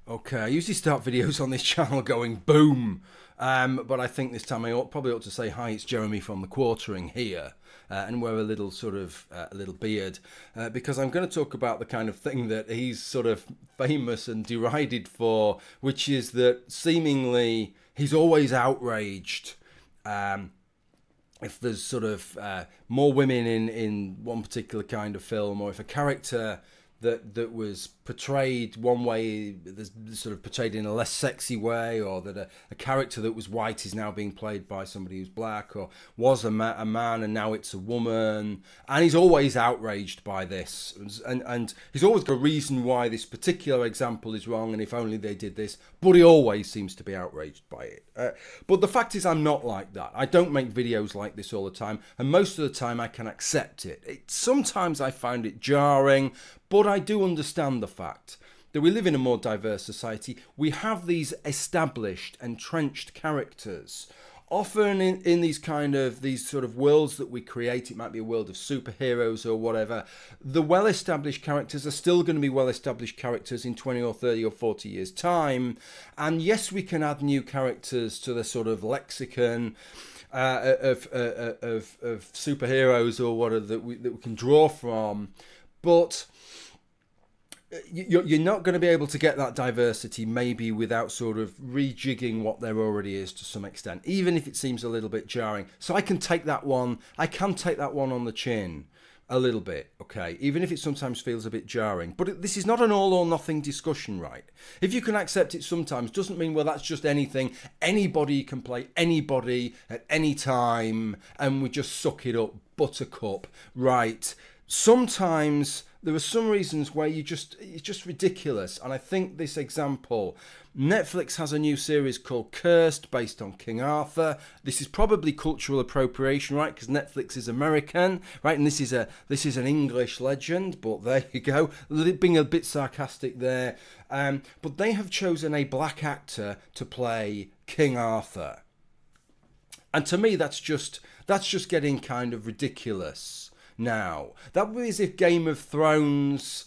Okay, I usually start videos on this channel going boom, but I think this time I probably ought to say hi, it's Jeremy from The Quartering here, and wear a little sort of a little beard, because I'm going to talk about the kind of thing that he's sort of famous and derided for, which is that seemingly he's always outraged if there's sort of more women in one particular kind of film, or if a character that was portrayed one way, sort of portrayed in a less sexy way, or that a character that was white is now being played by somebody who's black, or was a man and now it's a woman. And he's always outraged by this, and he's always got a reason why this particular example is wrong, and if only they did this, but he always seems to be outraged by it. But the fact is, I'm not like that. I don't make videos like this all the time, and most of the time I can accept it. Sometimes I find it jarring, but I do understand the fact that we live in a more diverse society. We have these established, entrenched characters. Often in these sort of worlds that we create, it might be a world of superheroes or whatever, the well-established characters are still going to be well-established characters in 20 or 30 or 40 years' time. And yes, we can add new characters to the sort of lexicon of superheroes or whatever that we can draw from, but you're not going to be able to get that diversity maybe without sort of rejigging what there already is to some extent, even if it seems a little bit jarring. So I can take that one on the chin a little bit, okay, even if it sometimes feels a bit jarring. But this is not an all or nothing discussion, right? If you can accept it sometimes, doesn't mean, well, that's just anything. Anybody can play anybody at any time, and we just suck it up, buttercup, right? Sometimes there are some reasons where it's just ridiculous. And I think this example, Netflix has a new series called Cursed based on King Arthur. This is probably cultural appropriation, right? Because Netflix is American, right? And this is an English legend, but there you go. Being a bit sarcastic there. But they have chosen a black actor to play King Arthur. And to me, that's just getting kind of ridiculous. Now, that would be as if Game of Thrones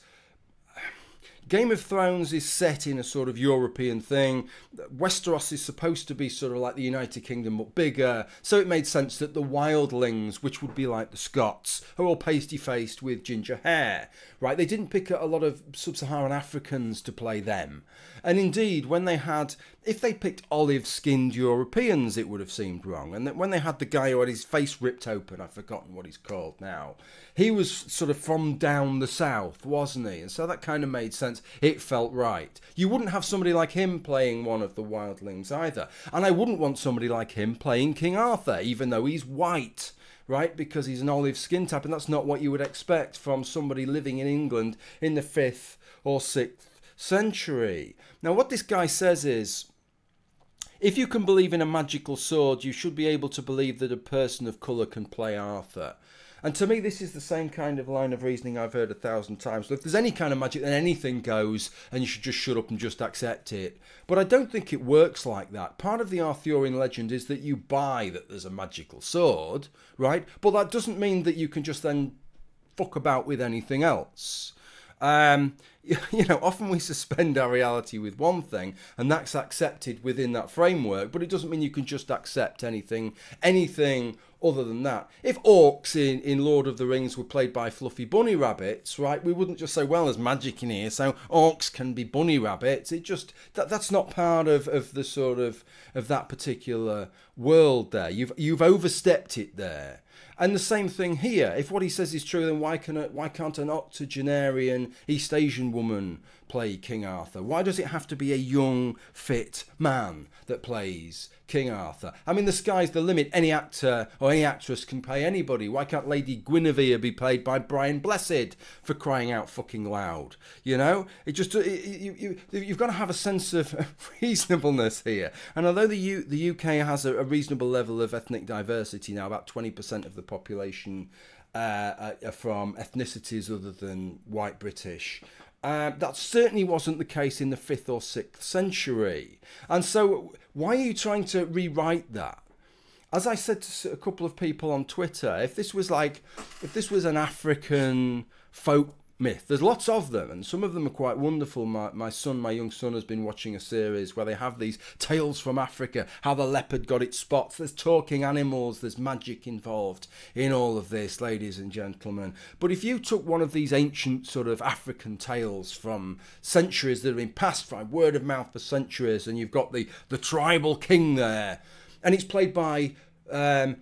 is set in a sort of European thing. Westeros is supposed to be sort of like the United Kingdom but bigger, so it made sense that the wildlings, which would be like the Scots, are all pasty-faced with ginger hair, right? They didn't pick a lot of sub-Saharan Africans to play them. And indeed, if they picked olive-skinned Europeans, it would have seemed wrong. And when they had the guy who had his face ripped open, I've forgotten what he's called now, he was sort of from down the south, wasn't he? And so that kind of made sense. It felt right. You wouldn't have somebody like him playing one of the wildlings either. And I wouldn't want somebody like him playing King Arthur, even though he's white, right? Because he's an olive skin type, and that's not what you would expect from somebody living in England in the 5th or 6th century. Now, what this guy says is, if you can believe in a magical sword, you should be able to believe that a person of colour can play Arthur. And to me, this is the same kind of line of reasoning I've heard 1,000 times. So if there's any kind of magic, then anything goes, and you should just shut up and just accept it. But I don't think it works like that. Part of the Arthurian legend is that you buy that there's a magical sword, right? But that doesn't mean that you can just then fuck about with anything else. Often we suspend our reality with one thing, and that's accepted within that framework, but it doesn't mean you can just accept anything other than that. If orcs in Lord of the Rings were played by fluffy bunny rabbits, right, we wouldn't just say, well, there's magic in here, so orcs can be bunny rabbits. That's not part of the sort of that particular world there. You've overstepped it there. And the same thing here. If what he says is true, then why can't an octogenarian East Asian woman play King Arthur? Why does it have to be a young, fit man that plays King Arthur? I mean, the sky's the limit. Any actor or any actress can play anybody. Why can't Lady Guinevere be played by Brian Blessed, for crying out fucking loud? You know, you've got to have a sense of reasonableness here. And although the UK has a reasonable level of ethnic diversity now, about 20% of the population are from ethnicities other than white British, that certainly wasn't the case in the 5th or 6th century. And so why are you trying to rewrite that? As I said to a couple of people on Twitter, if this was an African folk myth. There's lots of them, and some of them are quite wonderful. My young son has been watching a series where they have these tales from Africa, how the leopard got its spots. There's talking animals, there's magic involved in all of this, ladies and gentlemen. But if you took one of these ancient sort of African tales from centuries that have been passed from word of mouth for centuries, and you've got the tribal king there, and it's played by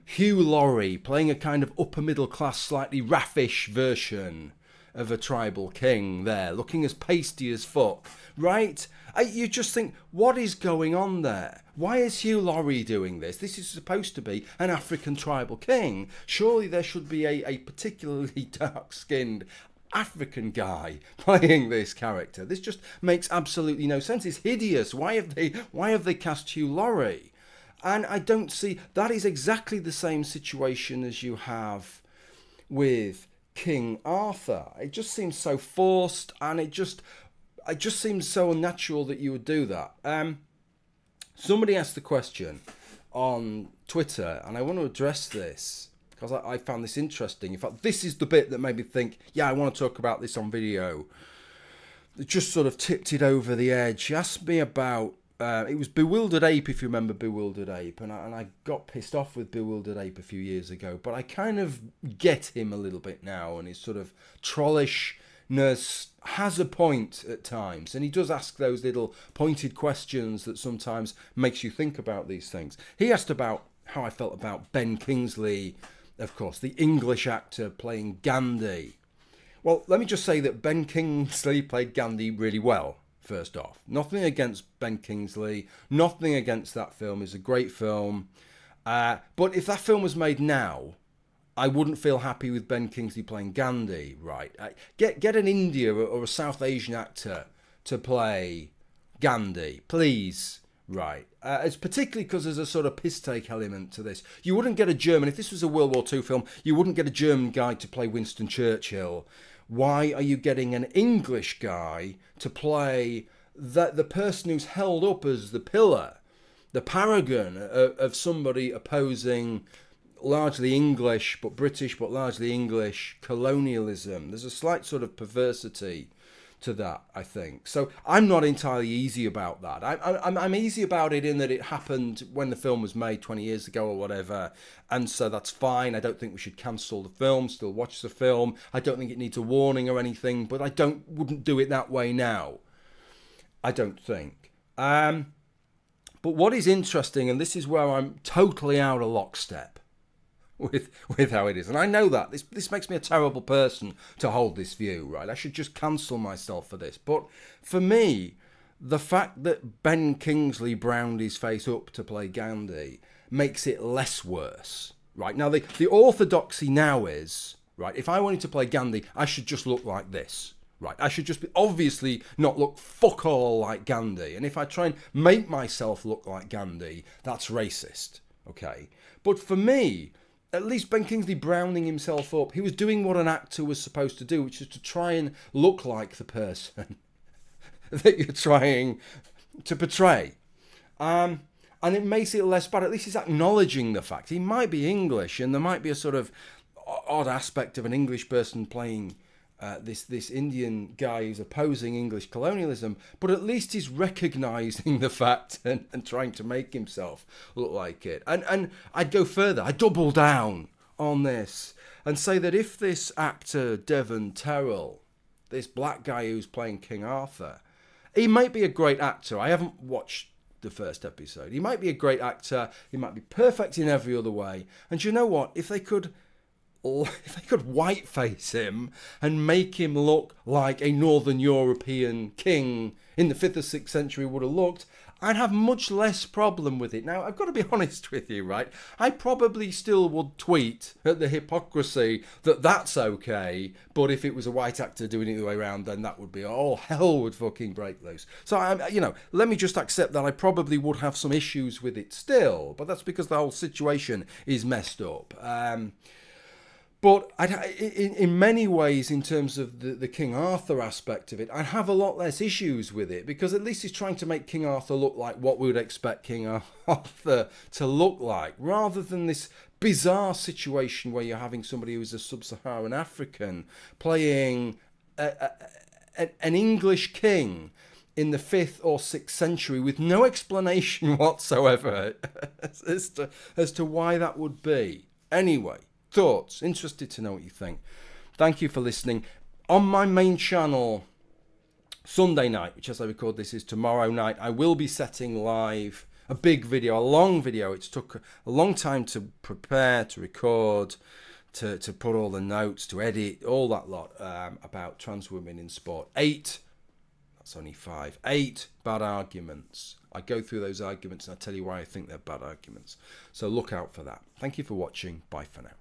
Hugh Laurie, playing a kind of upper middle class, slightly raffish version of a tribal king there, looking as pasty as fuck, right? You just think, what is going on there? Why is Hugh Laurie doing this? This is supposed to be an African tribal king. Surely there should be a particularly dark-skinned African guy playing this character. This just makes absolutely no sense. It's hideous. Why have they cast Hugh Laurie? And I don't see, that is exactly the same situation as you have with King Arthur. It just seems so forced, and it just seems so unnatural that you would do that. Somebody asked the question on Twitter, and I want to address this because I found this interesting. In fact, this is the bit that made me think, yeah, I want to talk about this on video. It just sort of tipped it over the edge. He asked me about it was Bewildered Ape, if you remember Bewildered Ape, and I got pissed off with Bewildered Ape a few years ago, but I kind of get him a little bit now, and his sort of trollishness has a point at times, and he does ask those little pointed questions that sometimes makes you think about these things. He asked about how I felt about Ben Kingsley, of course, the English actor playing Gandhi. Well, let me just say that Ben Kingsley played Gandhi really well. First off, nothing against Ben Kingsley, nothing against that film. It's a great film. But if that film was made now, I wouldn't feel happy with Ben Kingsley playing Gandhi, right? Get an India or a South Asian actor to play Gandhi, please, right? It's particularly because there's a sort of piss-take element to this. You wouldn't get a German, if this was a World War II film, you wouldn't get a German guy to play Winston Churchill. Why are you getting an English guy to play the person who's held up as the pillar, the paragon of somebody opposing largely English, but British, but largely English colonialism? There's a slight sort of perversity to that, I think. So I'm not entirely easy about that. I'm easy about it in that it happened when the film was made 20 years ago or whatever, and so that's fine. I don't think we should cancel the film, still watch the film. I don't think it needs a warning or anything, but I wouldn't do it that way now. I don't think. But what is interesting, and this is where I'm totally out of lockstep with how it is, and I know that this makes me a terrible person to hold this view, right? I should just cancel myself for this. But for me, the fact that Ben Kingsley browned his face up to play Gandhi makes it less worse, right? Now the orthodoxy now is, right, if I wanted to play Gandhi, I should just look like this, right? I should just be obviously not look fuck all like Gandhi, and if I try and make myself look like Gandhi, that's racist, okay? But for me, at least Ben Kingsley browning himself up, he was doing what an actor was supposed to do, which is to try and look like the person that you're trying to portray. And it makes it less bad. At least he's acknowledging the fact. He might be English, and there might be a sort of odd aspect of an English person playing this Indian guy who's opposing English colonialism, but at least he's recognising the fact and trying to make himself look like it. And I'd go further, I'd double down on this and say that if this actor, Devon Terrell, this black guy who's playing King Arthur, he might be a great actor. I haven't watched the first episode. He might be a great actor, he might be perfect in every other way, and you know what, if they could whiteface him and make him look like a Northern European king in the 5th or 6th century would have looked, I'd have much less problem with it. Now, I've got to be honest with you, right? I probably still would tweet at the hypocrisy that that's okay, but if it was a white actor doing it the way around, then that would be, all hell would fucking break loose. So, let me just accept that I probably would have some issues with it still, but that's because the whole situation is messed up. But in many ways, in terms of the King Arthur aspect of it, I'd have a lot less issues with it, because at least he's trying to make King Arthur look like what we would expect King Arthur to look like, rather than this bizarre situation where you're having somebody who's a sub-Saharan African playing an English king in the 5th or 6th century with no explanation whatsoever as to why that would be. Anyway, thoughts? Interested to know what you think. Thank you for listening. On my main channel, Sunday night, which as I record this is tomorrow night, I will be setting live a big video, a long video. It's took a long time to prepare, to record, to put all the notes, to edit, all that lot, about trans women in sport. 8, that's only 5, 8 bad arguments. I go through those arguments and I tell you why I think they're bad arguments. So look out for that. Thank you for watching. Bye for now.